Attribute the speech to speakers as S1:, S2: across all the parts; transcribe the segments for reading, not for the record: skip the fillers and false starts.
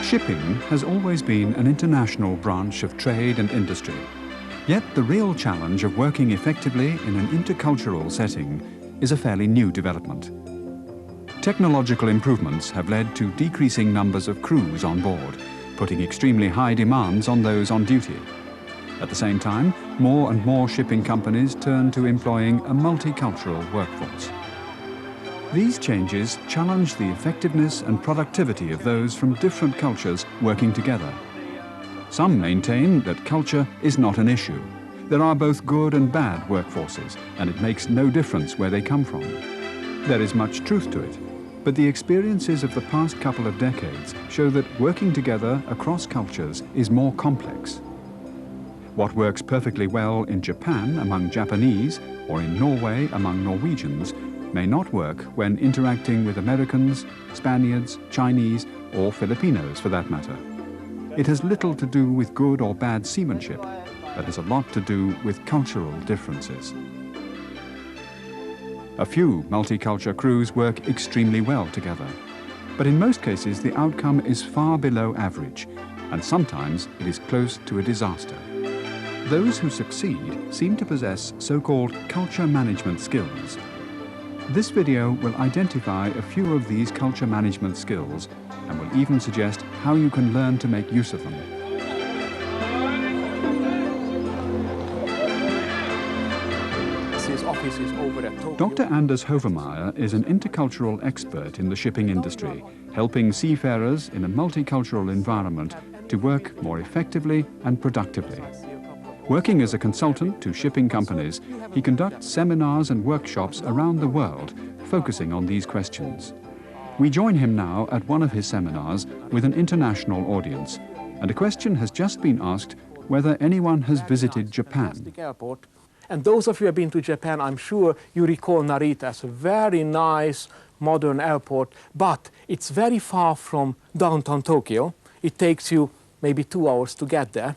S1: Shipping has always been an international branch of trade and industry. Yet the real challenge of working effectively in an intercultural setting is a fairly new development. Technological improvements have led to decreasing numbers of crews on board, putting extremely high demands on those on duty. At the same time, more and more shipping companies turn to employing a multicultural workforce. These changes challenge the effectiveness and productivity of those from different cultures working together. Some maintain that culture is not an issue. There are both good and bad workforces, and it makes no difference where they come from. There is much truth to it, but the experiences of the past couple of decades show that working together across cultures is more complex. What works perfectly well in Japan among Japanese or in Norway among Norwegians may not work when interacting with Americans, Spaniards, Chinese, or Filipinos for that matter. It has little to do with good or bad seamanship, but has a lot to do with cultural differences. A few multicultural crews work extremely well together, but in most cases the outcome is far below average, and sometimes it is close to a disaster. Those who succeed seem to possess so-called culture management skills. This video will identify a few of these culture management skills and will even suggest how you can learn to make use of them. Dr. Anders Hovermeyer is an intercultural expert in the shipping industry, helping seafarers in a multicultural environment to work more effectively and productively. Working as a consultant to shipping companies, he conducts seminars and workshops around the world, focusing on these questions. We join him now at one of his seminars with an international audience, and a question has just been asked whether anyone has visited Japan.
S2: And those of you who have been to Japan, I'm sure you recall Narita as a very nice, modern airport, but it's very far from downtown Tokyo. It takes you maybe 2 hours to get there.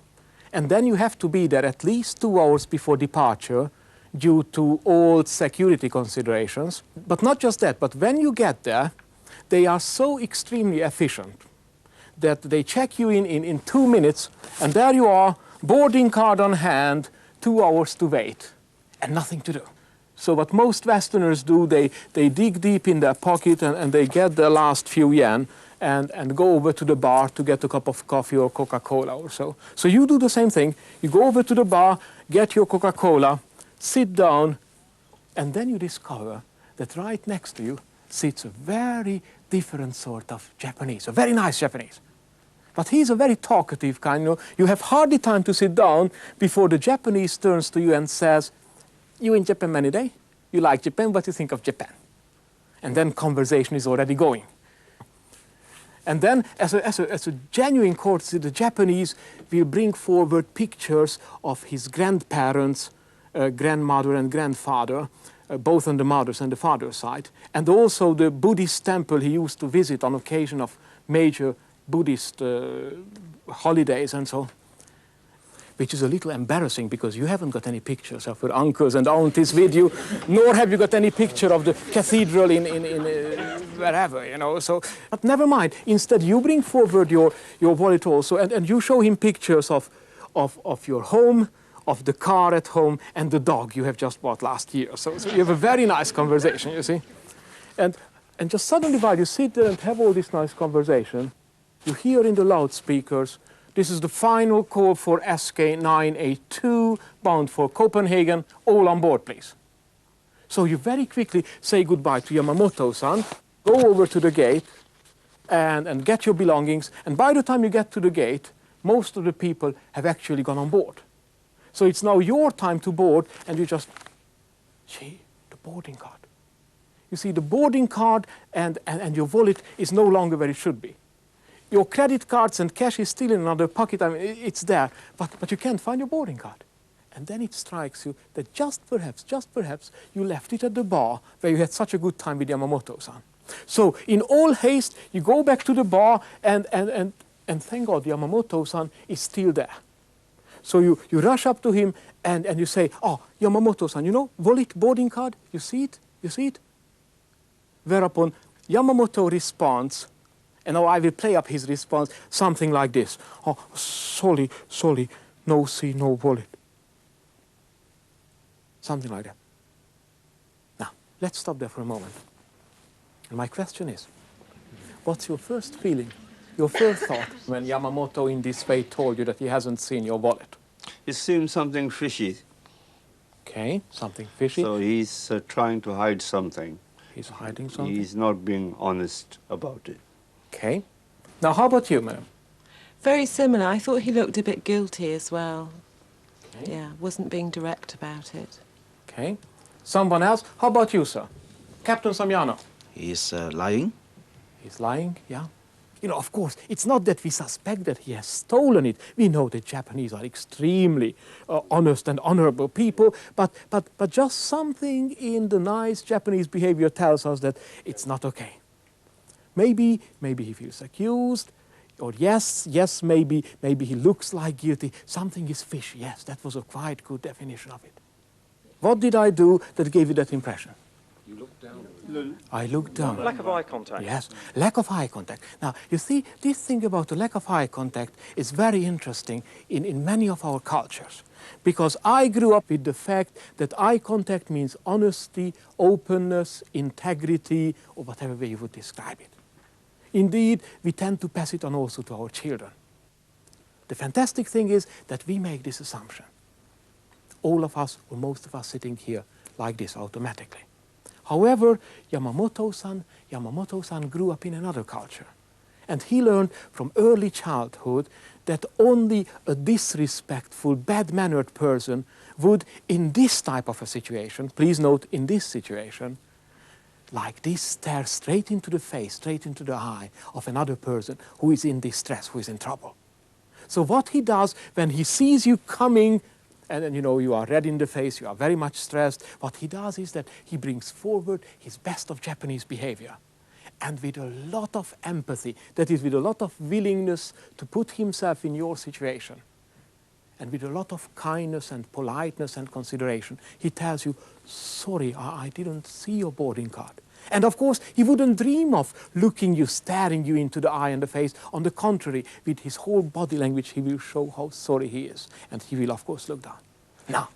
S2: And then you have to be there at least 2 hours before departure due to all security considerations. But not just that, but when you get there, they are so extremely efficient that they check you in 2 minutes, and there you are, boarding card on hand, 2 hours to wait, and nothing to do. So what most Westerners do, they dig deep in their pocket and they get the last few yen and go over to the bar to get a cup of coffee or Coca-Cola or so. So you do the same thing. You go over to the bar, get your Coca-Cola, sit down, and then you discover that right next to you sits a very different sort of Japanese, a very nice Japanese. But he's a very talkative kind. You have hardly time to sit down before the Japanese turns to you and says, "You in Japan many days? You like Japan? What do you think of Japan?" And then conversation is already going. And then, as a genuine courtesy, the Japanese will bring forward pictures of his grandparents, grandmother and grandfather, both on the mother's and the father's side, and also the Buddhist temple he used to visit on occasion of major Buddhist holidays and so, which is a little embarrassing because you haven't got any pictures of your uncles and aunties with you, nor have you got any picture of the cathedral in wherever, you know. So, but never mind. Instead, you bring forward your wallet also, and you show him pictures of your home, of the car at home, and the dog you have just bought last year. So you have a very nice conversation, you see. And just suddenly while you sit there and have all this nice conversation, you hear in the loudspeakers, "This is the final call for SK 982, bound for Copenhagen, all on board, please." So you very quickly say goodbye to Yamamoto-san, go over to the gate and get your belongings, and by the time you get to the gate, most of the people have actually gone on board. So it's now your time to board, and you just, gee, the boarding card. You see, the boarding card and your wallet is no longer where it should be. Your credit cards and cash is still in another pocket. I mean, it's there, but you can't find your boarding card. And then it strikes you that just perhaps, you left it at the bar where you had such a good time with Yamamoto-san. So in all haste, you go back to the bar, and thank God Yamamoto-san is still there. So you rush up to him and you say, "Oh, Yamamoto-san, you know, wallet, boarding card, you see it? You see it?" Whereupon Yamamoto responds, And now I will play up his response, something like this. Oh, sorry, no see, no wallet. Something like that. Now, let's stop there for a moment. And my question is, what's your first feeling, your first thought when Yamamoto in this way told you that he hasn't seen your wallet?
S3: It seems something fishy.
S2: Okay, something fishy.
S3: So he's trying to hide something.
S2: He's hiding something.
S3: He's not being honest about it.
S2: Okay. Now, how about you, madam?
S4: Very similar. I thought he looked a bit guilty as well.
S2: Okay.
S4: Yeah, wasn't being direct about it.
S2: Okay. Someone else? How about you, sir? Captain Samiano?
S5: He's lying.
S2: He's lying, yeah. You know, of course, it's not that we suspect that he has stolen it. We know the Japanese are extremely honest and honorable people, but just something in the nice Japanese behavior tells us that it's not okay. Maybe he feels accused, or yes, maybe he looks like guilty. Something is fishy. Yes, that was a quite good definition of it. What did I do that gave you that impression?
S6: You looked down.
S2: I looked down.
S6: Lack of eye contact.
S2: Yes, lack of eye contact. Now, you see, this thing about the lack of eye contact is very interesting in many of our cultures. Because I grew up with the fact that eye contact means honesty, openness, integrity, or whatever way you would describe it. Indeed, we tend to pass it on also to our children. The fantastic thing is that we make this assumption. All of us, or most of us sitting here like this automatically. However, Yamamoto-san grew up in another culture. And he learned from early childhood that only a disrespectful, bad-mannered person would, in this type of a situation, please note, in this situation, like this, stare straight into the face, straight into the eye of another person who is in distress, who is in trouble. So what he does when he sees you coming, and then, you know, you are red in the face, you are very much stressed, what he does is that he brings forward his best of Japanese behavior. And with a lot of empathy, that is, with a lot of willingness to put himself in your situation, and with a lot of kindness and politeness and consideration, he tells you, sorry, I didn't see your boarding card. And of course, he wouldn't dream of looking you, staring you into the eye and the face. On the contrary, with his whole body language, he will show how sorry he is. And he will, of course, look down. Now,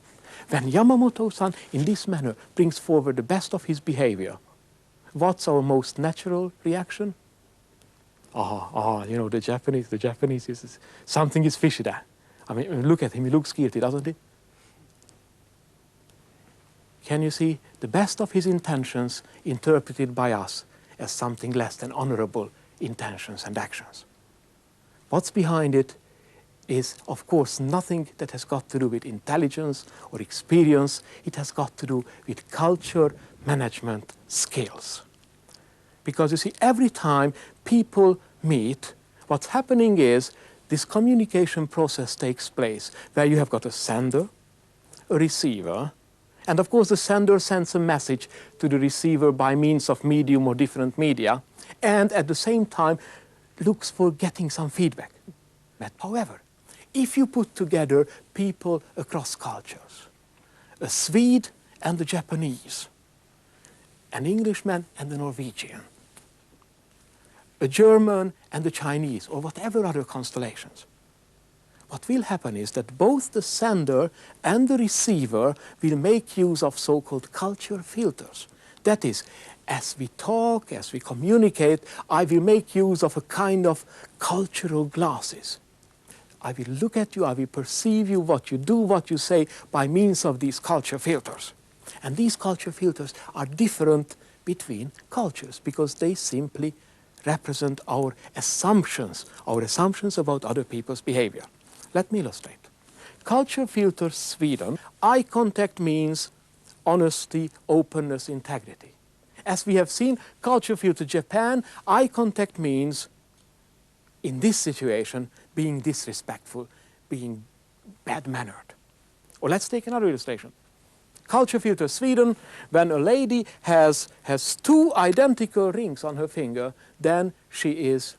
S2: when Yamamoto-san, in this manner, brings forward the best of his behavior, what's our most natural reaction? You know, the Japanese is something is fishy there. I mean, look at him, he looks guilty, doesn't he? Can you see the best of his intentions interpreted by us as something less than honorable intentions and actions? What's behind it is, of course, nothing that has got to do with intelligence or experience. It has got to do with culture, management, skills. Because you see, every time people meet, what's happening is this communication process takes place where you have got a sender, a receiver, and of course the sender sends a message to the receiver by means of medium or different media, and at the same time looks for getting some feedback. But however, if you put together people across cultures, a Swede and a Japanese, an Englishman and a Norwegian, a German and a Chinese, or whatever other constellations, what will happen is that both the sender and the receiver will make use of so-called culture filters. That is, as we talk, as we communicate, I will make use of a kind of cultural glasses. I will look at you, I will perceive you, what you do, what you say, by means of these culture filters. And these culture filters are different between cultures because they simply represent our assumptions about other people's behavior. Let me illustrate. Culture filter Sweden, eye contact means honesty, openness, integrity. As we have seen, culture filter Japan, eye contact means, in this situation, being disrespectful, being bad-mannered. Or let's take another illustration. Culture filter Sweden, when a lady has two identical rings on her finger, then she is,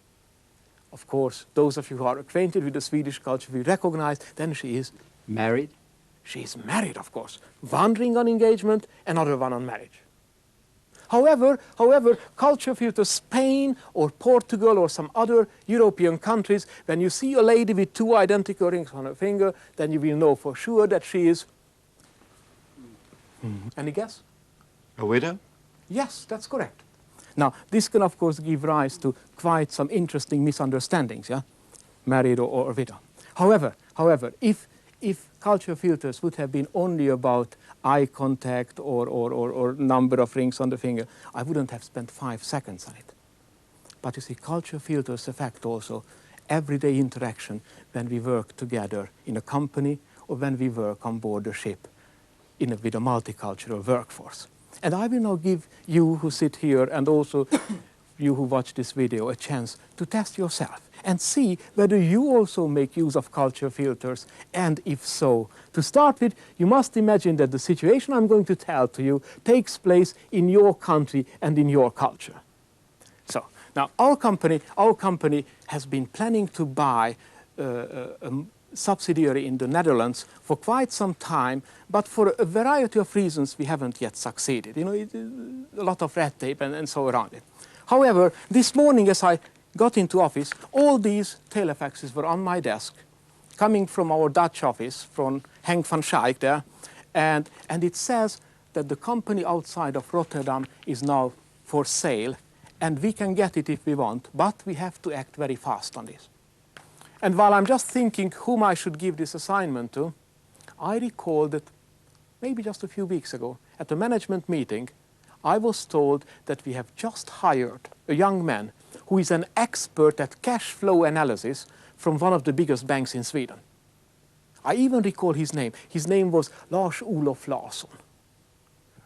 S2: of course, those of you who are acquainted with the Swedish culture will recognize, then she is
S5: Married?
S2: She is married, of course. One ring on engagement, another one on marriage. However, culture filters Spain or Portugal or some other European countries, when you see a lady with two identical rings on her finger, then you will know for sure that she is... Any guess?
S3: A widow?
S2: Yes, that's correct. Now, this can, of course, give rise to quite some interesting misunderstandings, yeah? Married or widow. However, if culture filters would have been only about eye contact or number of rings on the finger, I wouldn't have spent 5 seconds on it. But you see, culture filters affect also everyday interaction when we work together in a company or when we work on board a ship with a multicultural workforce. And I will now give you who sit here and also you who watch this video a chance to test yourself and see whether you also make use of culture filters, and if so. To start with, you must imagine that the situation I'm going to tell to you takes place in your country and in your culture. So, now our company has been planning to buy a subsidiary in the Netherlands for quite some time, but for a variety of reasons we haven't yet succeeded. You know, a lot of red tape and so around it. However, this morning as I got into office, all these telefaxes were on my desk, coming from our Dutch office, from Henk van Schaik there, and it says that the company outside of Rotterdam is now for sale, and we can get it if we want, but we have to act very fast on this. And while I'm just thinking whom I should give this assignment to, I recall that maybe just a few weeks ago, at a management meeting, I was told that we have just hired a young man who is an expert at cash flow analysis from one of the biggest banks in Sweden. I even recall his name. His name was Lars-Olof Larsson.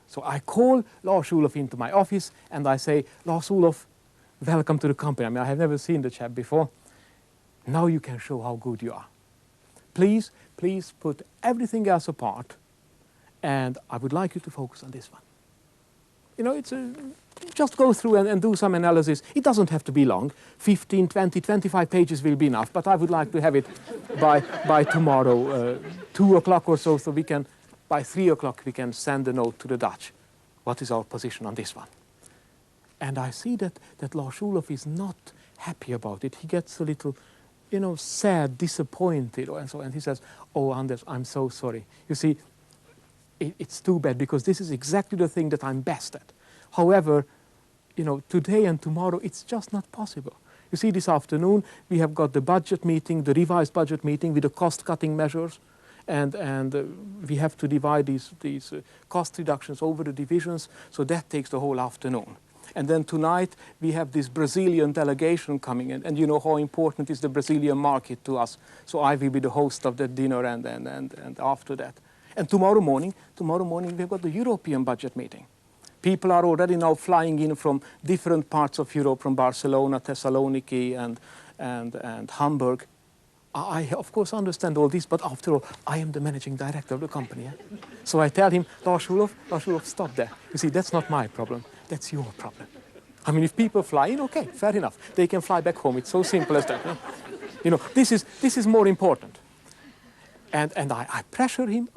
S2: So I call Lars-Olof into my office and I say, Lars-Olof, welcome to the company. I mean, I have never seen the chap before. Now you can show how good you are. Please put everything else apart, and I would like you to focus on this one. You know, just go through and do some analysis. It doesn't have to be long. 15, 20, 25 pages will be enough, but I would like to have it by tomorrow, 2 o'clock or so we can, by 3 o'clock, we can send a note to the Dutch. What is our position on this one? And I see that Lars-Olof is not happy about it. He gets a little, you know, sad, disappointed, and so, and he says, oh, Anders, I'm so sorry. You see, it's too bad because this is exactly the thing that I'm best at. However, you know, today and tomorrow, it's just not possible. You see, this afternoon, we have got the budget meeting, the revised budget meeting with the cost-cutting measures, and we have to divide these cost reductions over the divisions, so that takes the whole afternoon. And then tonight, we have this Brazilian delegation coming in, and you know how important is the Brazilian market to us. So I will be the host of that dinner and after that. And tomorrow morning, we've got the European budget meeting. People are already now flying in from different parts of Europe, from Barcelona, Thessaloniki, and Hamburg. I, of course, understand all this, but after all, I am the managing director of the company. Eh? So I tell him, Lars-Olof, stop there. You see, that's not my problem. That's your problem. I mean, if people fly in, okay, fair enough. They can fly back home. It's so simple as that. Eh? You know, this is more important. And I pressure him,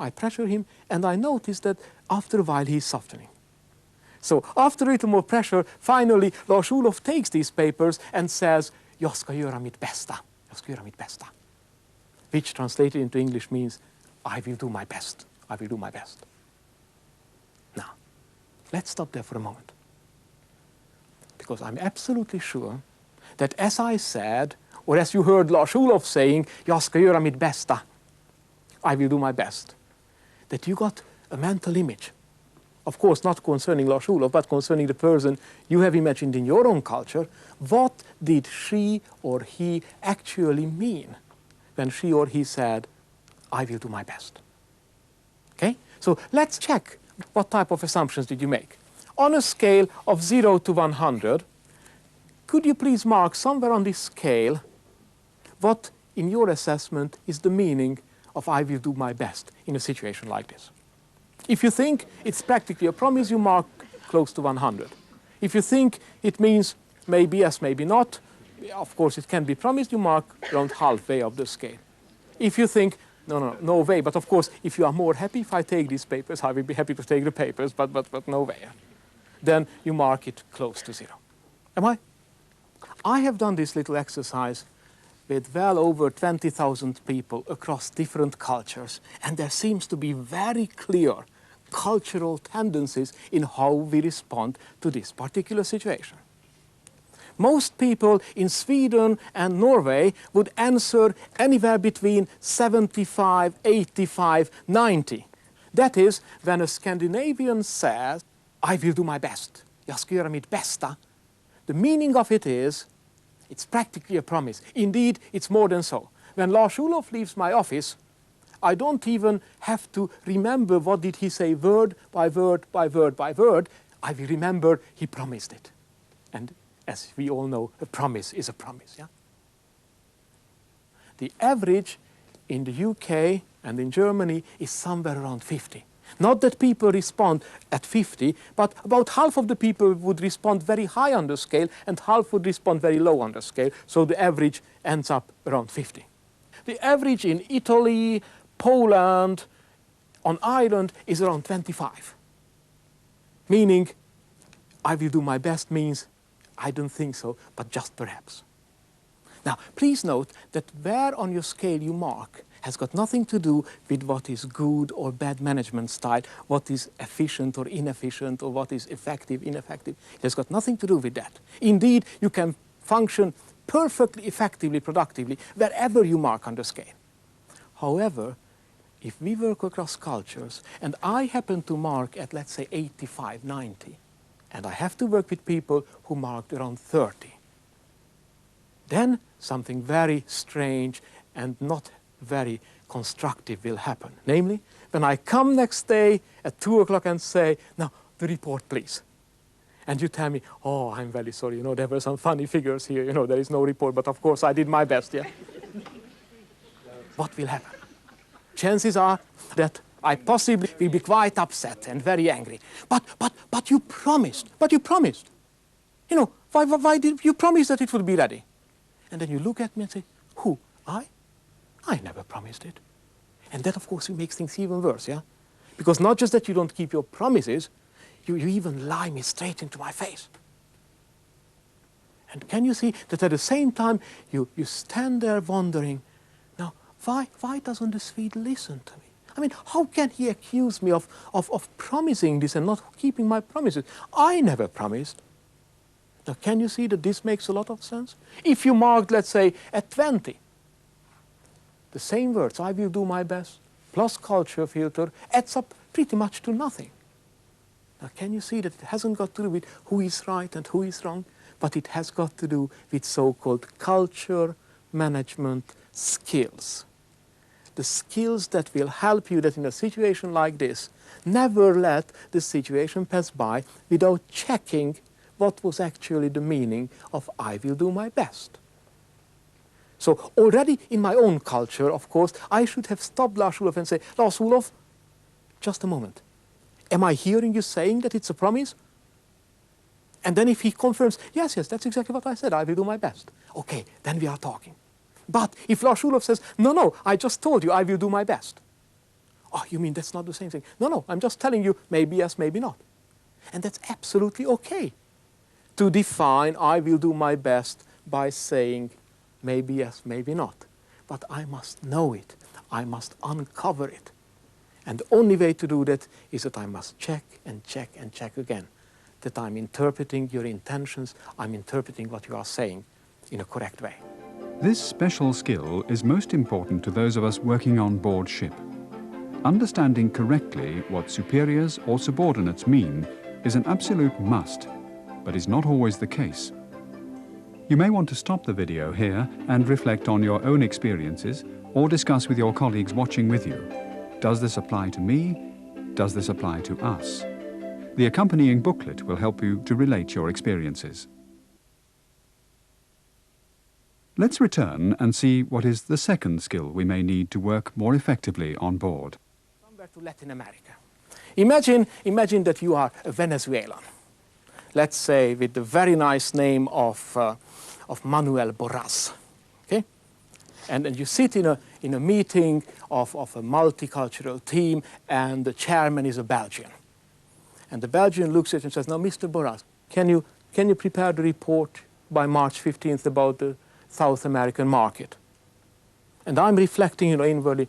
S2: and I notice that after a while he's softening. So after a little more pressure, finally Lars-Olof takes these papers and says, Jag ska göra mitt bästa. Jag ska göra mitt bästa. Which translated into English means, I will do my best. I will do my best. Now, let's stop there for a moment. Because I'm absolutely sure that as I said, or as you heard Lars-Olof saying, Jag ska göra mitt bästa, I will do my best, that you got a mental image. Of course, not concerning Lars-Olof, but concerning the person you have imagined in your own culture. What did she or he actually mean when she or he said, I will do my best? Okay? So let's check what type of assumptions did you make. On a scale of 0 to 100, could you please mark somewhere on this scale what, in your assessment, is the meaning of I will do my best in a situation like this? If you think it's practically a promise, you mark close to 100. If you think it means maybe yes, maybe not, of course it can be promised, you mark around halfway of the scale. If you think, no way, but of course if you are more happy if I take these papers, I will be happy to take the papers, but no way. then you mark it close to 0. Am I? I have done this little exercise with well over 20,000 people across different cultures, and there seems to be very clear cultural tendencies in how we respond to this particular situation. Most people in Sweden and Norway would answer anywhere between 75, 85, 90. That is, when a Scandinavian says, I will do my best, jag ska göra mitt bästa, the meaning of it is, it's practically a promise. Indeed, it's more than so. When Lars-Olof leaves my office, I don't even have to remember what did he say word by word by word by word. I will remember he promised it. And as we all know, a promise is a promise. Yeah? The average in the UK and in Germany is somewhere around 50. Not that people respond at 50, but about half of the people would respond very high on the scale and half would respond very low on the scale. So the average ends up around 50. The average in Italy, Poland, on Ireland is around 25. Meaning, I will do my best means, I don't think so, but just perhaps. Now, please note that where on your scale you mark has got nothing to do with what is good or bad management style, what is efficient or inefficient, or what is effective, ineffective. It has got nothing to do with that. Indeed, you can function perfectly effectively, productively, wherever you mark on the scale. However, if we work across cultures, and I happen to mark at, let's say, 85, 90, and I have to work with people who marked around 30, then something very strange and not very constructive will happen. Namely, when I come next day at 2 o'clock and say, now, the report, please. And you tell me, oh, I'm very sorry, you know, there were some funny figures here, you know, there is no report, but of course I did my best, yeah? What will happen? Chances are that I possibly will be quite upset and very angry. But you promised, You know, why did you promise that it would be ready? And then you look at me and say, who, I? I never promised it. And that, of course, makes things even worse, yeah? Because not just that you don't keep your promises, you even lie me straight into my face. And can you see that at the same time, you stand there wondering, now, why doesn't the Swede listen to me? I mean, how can he accuse me of promising this and not keeping my promises? I never promised. Now, can you see that this makes a lot of sense? If you marked, let's say, at 20, the same words, I will do my best, plus culture filter, adds up pretty much to nothing. Now, can you see that it hasn't got to do with who is right and who is wrong, but it has got to do with so-called culture management skills. The skills that will help you that in a situation like this, never let the situation pass by without checking what was actually the meaning of I will do my best. So already in my own culture, of course, I should have stopped Lars-Olof and say, Lars-Olof, just a moment. Am I hearing you saying that it's a promise? And then if he confirms, yes, that's exactly what I said, I will do my best. Okay, then we are talking. But if Lars-Olof says, no, I just told you I will do my best. Oh, you mean that's not the same thing? No, I'm just telling you maybe yes, maybe not. And that's absolutely okay to define I will do my best by saying maybe yes, maybe not. But I must know it. I must uncover it. And the only way to do that is that I must check and check and check again. That I'm interpreting your intentions, I'm interpreting what you are saying in a correct way.
S1: This special skill is most important to those of us working on board ship. Understanding correctly what superiors or subordinates mean is an absolute must, but is not always the case. You may want to stop the video here and reflect on your own experiences or discuss with your colleagues watching with you. Does this apply to me? Does this apply to us? The accompanying booklet will help you to relate your experiences. Let's return and see what is the second skill we may need to work more effectively on board.
S2: Somewhere to Latin America. Imagine that you are a Venezuelan. Let's say with the very nice name of Manuel Borras. Okay? And you sit in a meeting of a multicultural team, and the chairman is a Belgian. And the Belgian looks at it and says, now, Mr. Boras, can you prepare the report by March 15th about the South American market? And I'm reflecting, inwardly,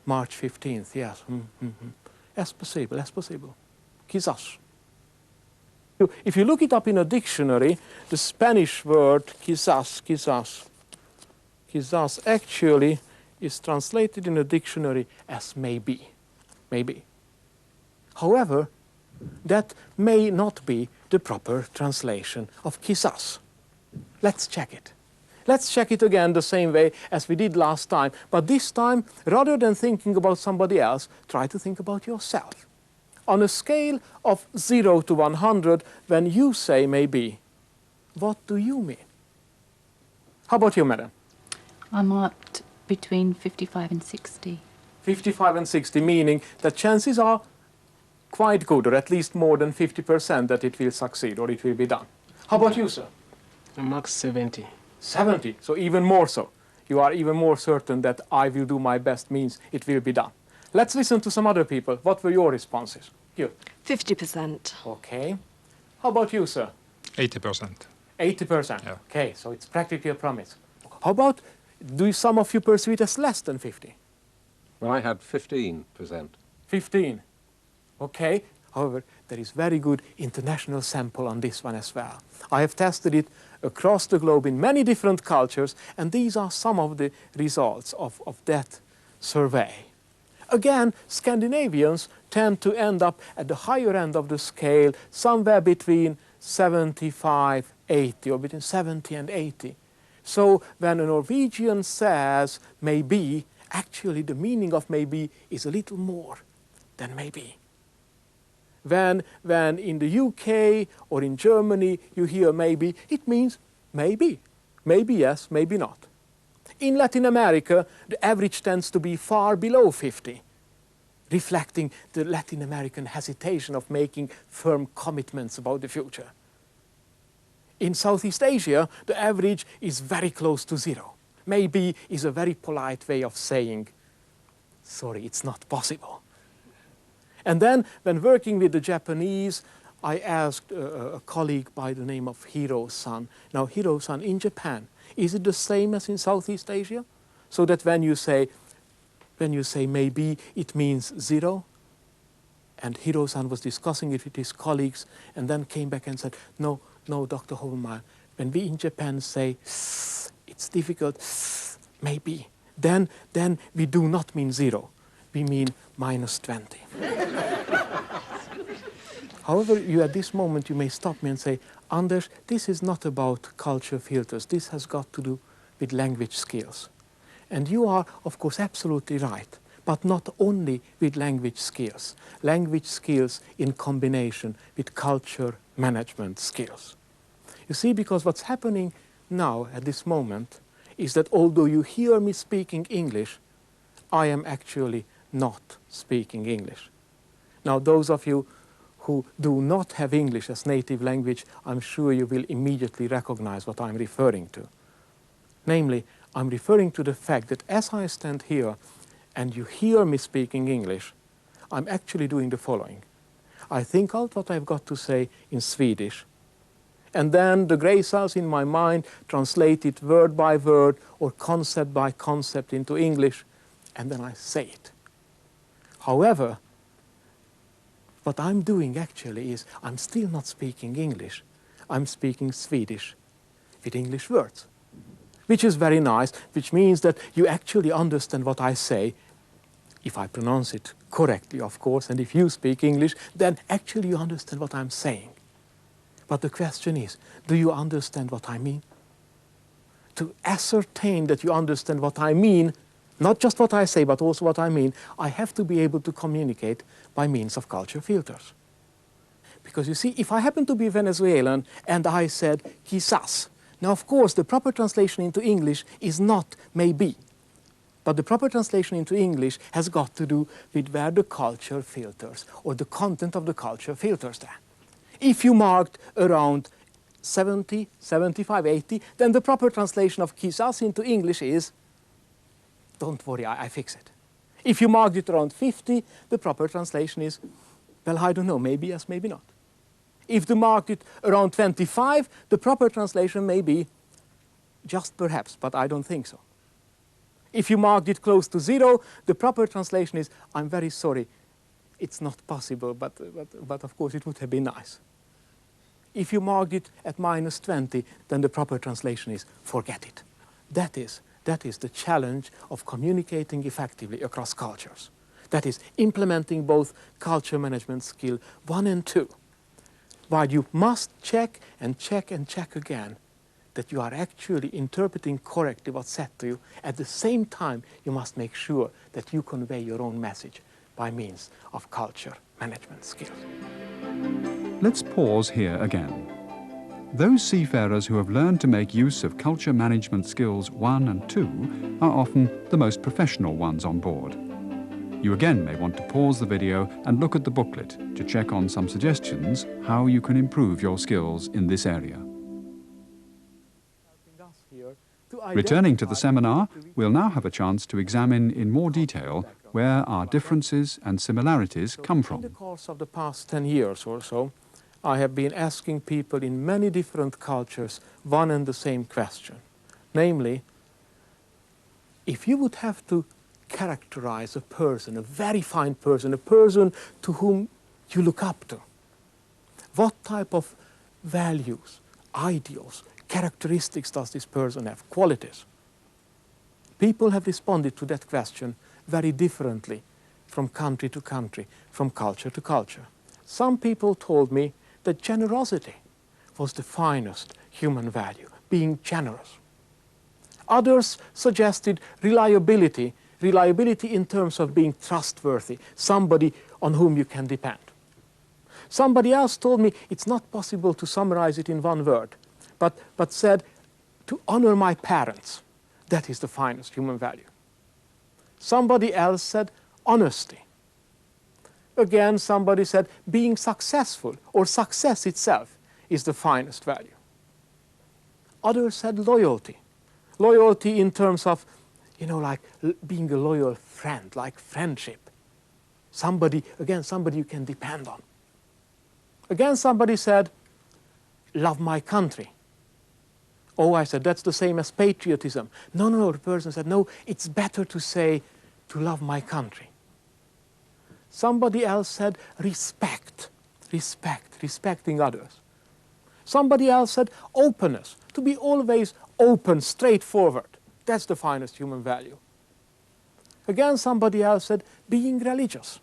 S2: March 15th, yes. Es possible. Quizás. If you look it up in a dictionary, the Spanish word quizás actually is translated in a dictionary as maybe. However, that may not be the proper translation of quizás. Let's check it. Let's check it again the same way as we did last time. But this time, rather than thinking about somebody else, try to think about yourself. On a scale of 0 to 100, when you say maybe, what do you mean? How about you, madam?
S5: I'm at between 55 and 60.
S2: 55 and 60, meaning that chances are quite good, or at least more than 50% that it will succeed or it will be done. How about you, sir?
S6: Max 70.
S2: 70, so even more so. You are even more certain that I will do my best means it will be done. Let's listen to some other people. What were your responses? You?
S7: 50%.
S2: Okay. How about you, sir?
S8: 80%.
S2: 80%.
S8: Yeah.
S2: Okay, so it's practically a promise. How about, do some of you perceive it as less than 50?
S9: Well, I had 15%.
S2: 15. Okay. However, there is very good international sample on this one as well. I have tested it across the globe in many different cultures, and these are some of the results of that survey. Again, Scandinavians tend to end up at the higher end of the scale, somewhere between 75, 80, or between 70 and 80. So when a Norwegian says maybe, actually the meaning of maybe is a little more than maybe. When in the UK or in Germany you hear maybe, it means maybe. Maybe yes, maybe not. In Latin America, the average tends to be far below 50, reflecting the Latin American hesitation of making firm commitments about the future. In Southeast Asia, the average is very close to 0. Maybe is a very polite way of saying, sorry, it's not possible. And then, when working with the Japanese, I asked a colleague by the name of Hiro-san. Now, Hiro-san, in Japan, is it the same as in Southeast Asia? So that when you say maybe, it means 0? And Hiro-san was discussing it with his colleagues and then came back and said, no, Dr. Hovermeyer, when we in Japan say, it's difficult, maybe, then we do not mean 0. We mean -20. However, at this moment you may stop me and say, Anders, this is not about culture filters. This has got to do with language skills. And you are, of course, absolutely right, but not only with language skills. Language skills in combination with culture management skills. You see, because what's happening now at this moment is that although you hear me speaking English, I am actually not speaking English. Now, those of you who do not have English as native language, I'm sure you will immediately recognize what I'm referring to. Namely, I'm referring to the fact that as I stand here and you hear me speaking English, I'm actually doing the following. I think out what I've got to say in Swedish, and then the grey cells in my mind translate it word by word or concept by concept into English, and then I say it. However, what I'm doing actually is I'm still not speaking English. I'm speaking Swedish with English words, which is very nice, which means that you actually understand what I say, if I pronounce it correctly, of course, and if you speak English, then actually you understand what I'm saying. But the question is, do you understand what I mean? To ascertain that you understand what I mean, not just what I say, but also what I mean, I have to be able to communicate by means of culture filters. Because you see, if I happen to be Venezuelan and I said quizás, now of course the proper translation into English is not maybe, but the proper translation into English has got to do with where the culture filters or the content of the culture filters there. If you marked around 70, 75, 80, then the proper translation of quizás into English is, don't worry, I fix it. If you marked it around 50, the proper translation is, Well, I don't know, maybe yes, maybe not. If the marked it around 25, the proper translation may be just perhaps, but I don't think so. If you marked it close to 0, the proper translation is, I'm very sorry, it's not possible, but of course it would have been nice. If you marked it at -20, then the proper translation is, forget it. That is the challenge of communicating effectively across cultures. That is implementing both culture management skill 1 and 2. While you must check and check and check again that you are actually interpreting correctly what's said to you, at the same time you must make sure that you convey your own message by means of culture management skills.
S1: Let's pause here again. Those seafarers who have learned to make use of culture management skills 1 and 2 are often the most professional ones on board. You again may want to pause the video and look at the booklet to check on some suggestions how you can improve your skills in this area. Returning to the seminar, we'll now have a chance to examine in more detail where our differences and similarities come from.
S2: In the course of the past 10 years or so, I have been asking people in many different cultures one and the same question. Namely, if you would have to characterize a person, a very fine person, a person to whom you look up to, what type of values, ideals, characteristics does this person have, qualities? People have responded to that question very differently from country to country, from culture to culture. Some people told me that generosity was the finest human value, being generous. Others suggested reliability in terms of being trustworthy, somebody on whom you can depend. Somebody else told me it's not possible to summarize it in one word, but said to honor my parents, that is the finest human value. Somebody else said honesty. Again, somebody said being successful or success itself is the finest value. Others said loyalty. Loyalty in terms of, like being a loyal friend, like friendship. Somebody you can depend on. Again, somebody said, love my country. Oh, I said, that's the same as patriotism. No, the person said, no, it's better to say to love my country. Somebody else said respecting others. Somebody else said openness, to be always open, straightforward. That's the finest human value. Again, somebody else said being religious,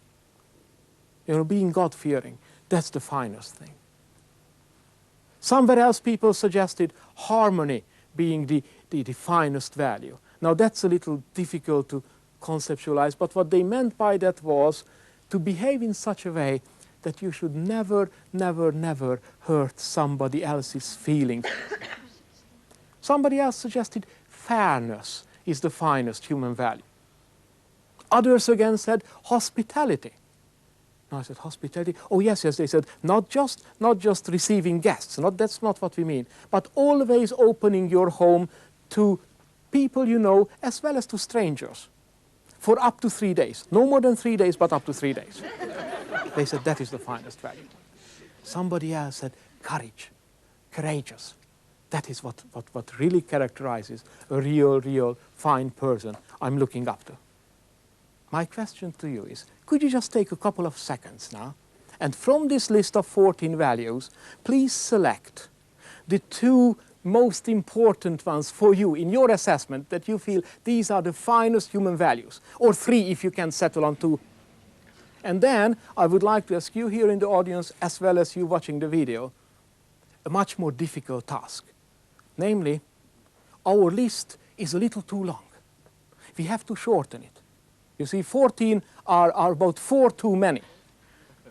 S2: being God-fearing. That's the finest thing. Somewhere else people suggested harmony being the finest value. Now that's a little difficult to conceptualize, but what they meant by that was to behave in such a way that you should never hurt somebody else's feelings. Somebody else suggested fairness is the finest human value. Others again said hospitality. No, I said hospitality. Oh yes, they said not just receiving guests. That's not what we mean. But always opening your home to people you know as well as to strangers for up to 3 days. No more than 3 days, but up to 3 days. They said that is the finest value. Somebody else said courageous. That is what really characterizes a real fine person I'm looking up to. My question to you is, could you just take a couple of seconds now, and from this list of 14 values, please select the 2 most important ones for you in your assessment that you feel these are the finest human values, or 3 if you can settle on 2. And then I would like to ask you here in the audience, as well as you watching the video, a much more difficult task. Namely, our list is a little too long. We have to shorten it. You see, 14 are about 4 too many.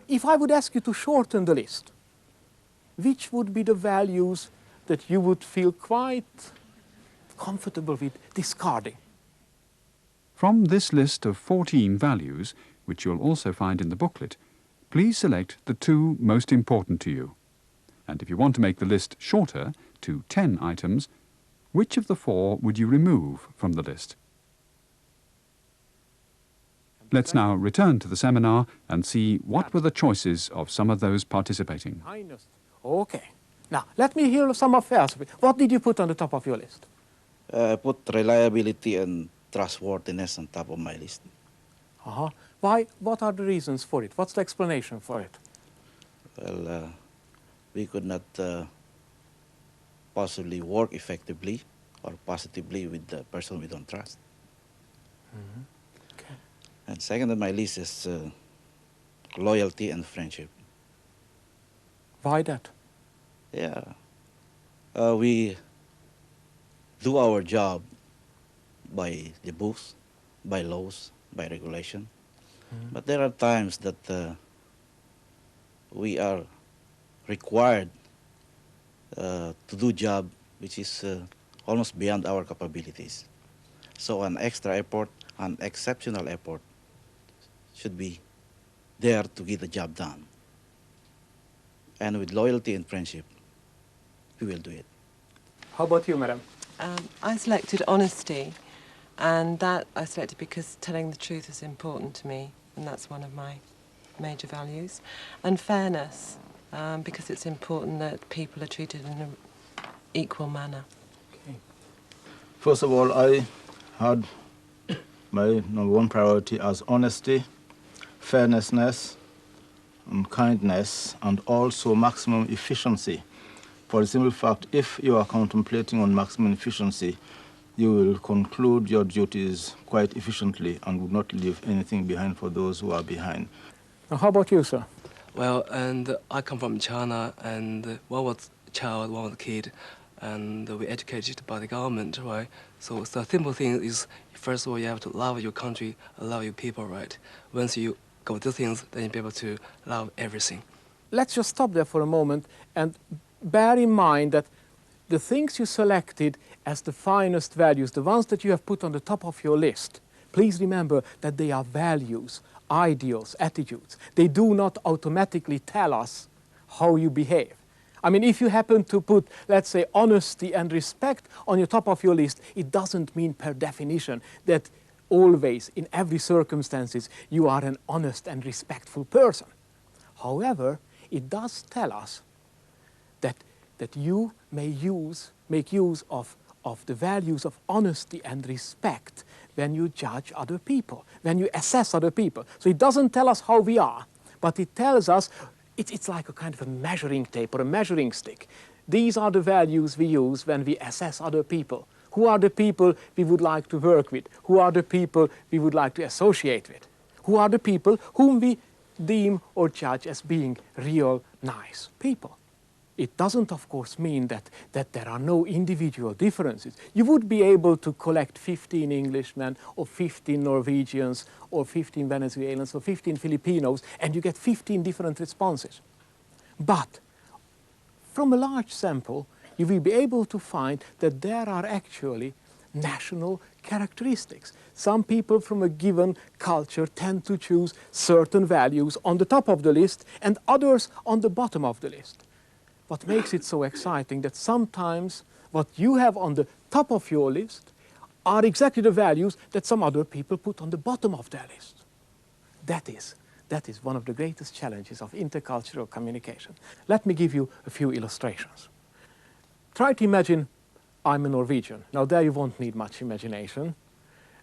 S2: If I would ask you to shorten the list, which would be the values that you would feel quite comfortable with discarding?
S1: From this list of 14 values, which you'll also find in the booklet, please select the 2 most important to you. And if you want to make the list shorter, to 10 items, which of the 4 would you remove from the list? Let's now return to the seminar and see what were the choices of some of those participating.
S2: Kindness. Okay. Now, let me hear some affairs. What did you put on the top of your list?
S7: I put reliability and trustworthiness on top of my list.
S2: Why? What are the reasons for it? What's the explanation for it?
S7: Well, we could not possibly work effectively or positively with the person we don't trust.
S2: Okay.
S7: And second on my list is loyalty and friendship.
S2: Why that?
S7: Yeah. We do our job by the books, by laws, by regulation. But there are times that we are required to do job which is almost beyond our capabilities. So an extra effort, an exceptional effort should be there to get the job done. And with loyalty and friendship, we will do it.
S2: How about you, madam?
S4: I selected honesty, and that I selected because telling the truth is important to me, and that's one of my major values. And fairness, because it's important that people are treated in an equal manner.
S2: Okay.
S8: First of all, I had my number one priority as honesty, fairness, and kindness, and also maximum efficiency. For the simple fact, if you are contemplating on maximum efficiency, you will conclude your duties quite efficiently and would not leave anything behind for those who are behind.
S2: Now, how about you, sir?
S6: Well, and I come from China, and one was a child, one was a kid, and we educated by the government, right? So the simple thing is, first of all, you have to love your country, love your people, right? Once you go these things, then you'll be able to love everything.
S2: Let's just stop there for a moment and bear in mind that the things you selected as the finest values, the ones that you have put on the top of your list, please remember that they are values, ideals, attitudes. They do not automatically tell us how you behave. I mean, if you happen to put, let's say, honesty and respect on your top of your list, it doesn't mean per definition that always, in every circumstances, you are an honest and respectful person. However, it does tell us that you may make use of the values of honesty and respect when you judge other people, when you assess other people. So it doesn't tell us how we are, but it tells us, it's like a kind of a measuring tape or a measuring stick. These are the values we use when we assess other people. Who are the people we would like to work with? Who are the people we would like to associate with? Who are the people whom we deem or judge as being real, nice people? It doesn't, of course, mean that there are no individual differences. You would be able to collect 15 Englishmen or 15 Norwegians or 15 Venezuelans or 15 Filipinos, and you get 15 different responses. But from a large sample, you will be able to find that there are actually national characteristics. Some people from a given culture tend to choose certain values on the top of the list and others on the bottom of the list. What makes it so exciting that sometimes what you have on the top of your list are exactly the values that some other people put on the bottom of their list. That is one of the greatest challenges of intercultural communication. Let me give you a few illustrations. Try to imagine I'm a Norwegian. Now there you won't need much imagination.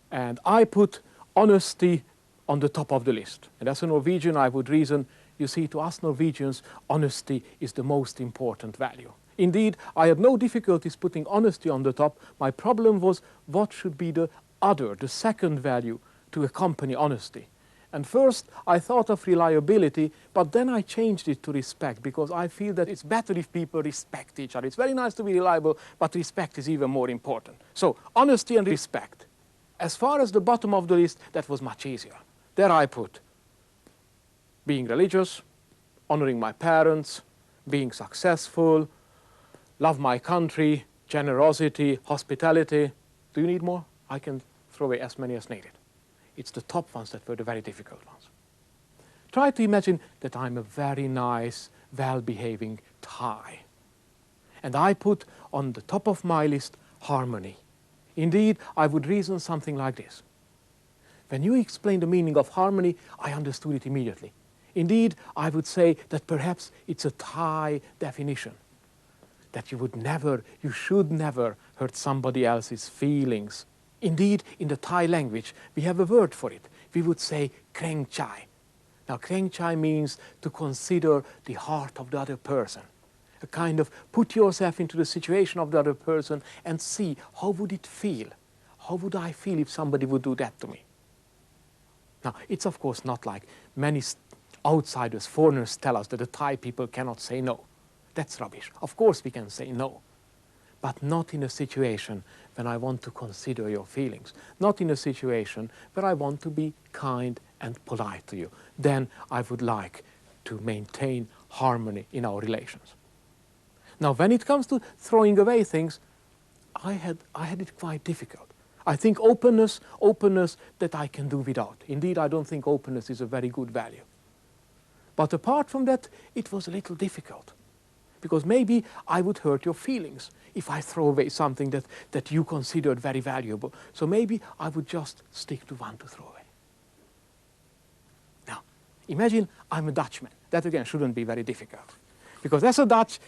S2: And I put honesty on the top of the list. And as a Norwegian, I would reason, you see, to us Norwegians, honesty is the most important value. Indeed, I had no difficulties putting honesty on the top. My problem was what should be the other, the second value to accompany honesty. And first, I thought of reliability, but then I changed it to respect, because I feel that it's better if people respect each other. It's very nice to be reliable, but respect is even more important. So, honesty and respect. As far as the bottom of the list, that was much easier. There I put being religious, honoring my parents, being successful, love my country, generosity, hospitality. Do you need more? I can throw away as many as needed. It's the top ones that were the very difficult ones. Try to imagine that I'm a very nice, well-behaving Thai. And I put on the top of my list harmony. Indeed, I would reason something like this. When you explain the meaning of harmony, I understood it immediately. Indeed, I would say that perhaps it's a Thai definition, that you should never hurt somebody else's feelings. Indeed, in the Thai language, we have a word for it. We would say kreng chai. Now, kreng chai means to consider the heart of the other person. A kind of put yourself into the situation of the other person and see how would it feel? How would I feel if somebody would do that to me? Now, it's of course not like many outsiders, foreigners tell us that the Thai people cannot say no. That's rubbish. Of course we can say no, but not in a situation when I want to consider your feelings, not in a situation where I want to be kind and polite to you. Then I would like to maintain harmony in our relations. Now, when it comes to throwing away things, I had it quite difficult. I think openness that I can do without. Indeed, I don't think openness is a very good value. But apart from that, it was a little difficult. Because maybe I would hurt your feelings if I throw away something that you considered very valuable. So maybe I would just stick to one to throw away. Now, imagine I'm a Dutchman. That again shouldn't be very difficult. Because as a Dutch,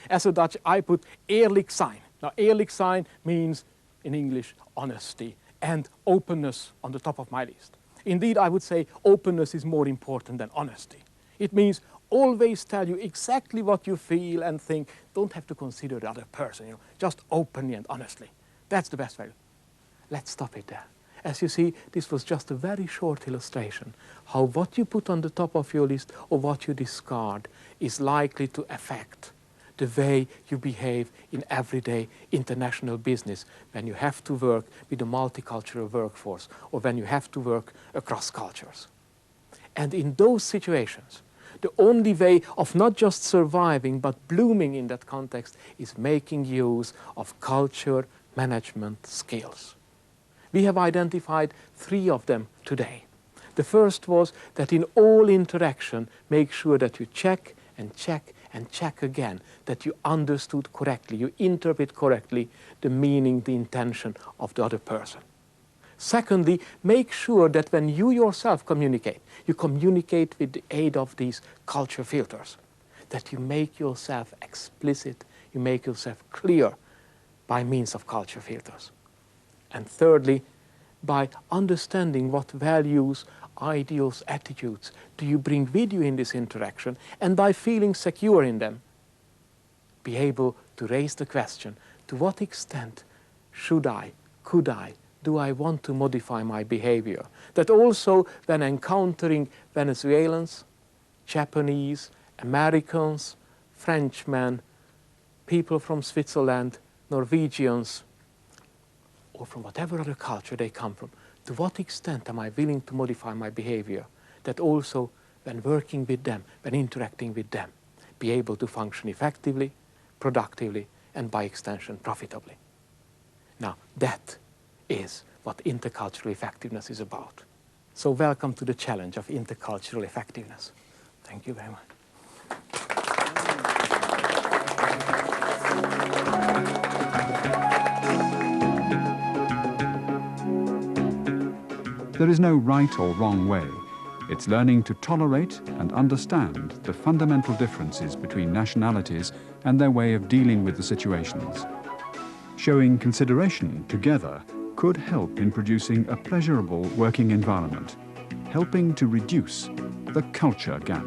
S2: I put eerlijk zijn. Now, eerlijk zijn means, in English, honesty and openness on the top of my list. Indeed, I would say openness is more important than honesty. It means always tell you exactly what you feel and think. Don't have to consider the other person, just openly and honestly. That's the best value. Let's stop it there. As you see, this was just a very short illustration how what you put on the top of your list or what you discard is likely to affect the way you behave in everyday international business when you have to work with a multicultural workforce or when you have to work across cultures. And in those situations, the only way of not just surviving but blooming in that context is making use of culture management skills. We have identified 3 of them today. The first was that in all interaction, make sure that you check and check and check again, that you understood correctly, you interpret correctly the meaning, the intention of the other person. Secondly, make sure that when you yourself communicate, you communicate with the aid of these culture filters, that you make yourself explicit, you make yourself clear by means of culture filters. And thirdly, by understanding what values, ideals, attitudes do you bring with you in this interaction, and by feeling secure in them, be able to raise the question, to what extent should I, could I, do I want to modify my behavior? That also when encountering Venezuelans, Japanese, Americans, Frenchmen, people from Switzerland, Norwegians, or from whatever other culture they come from, to what extent am I willing to modify my behavior? That also, when working with them, when interacting with them, be able to function effectively, productively, and by extension, profitably. Now, that is what intercultural effectiveness is about. So welcome to the challenge of intercultural effectiveness. Thank you very much.
S1: There is no right or wrong way. It's learning to tolerate and understand the fundamental differences between nationalities and their way of dealing with the situations. Showing consideration together could help in producing a pleasurable working environment, helping to reduce the culture gap.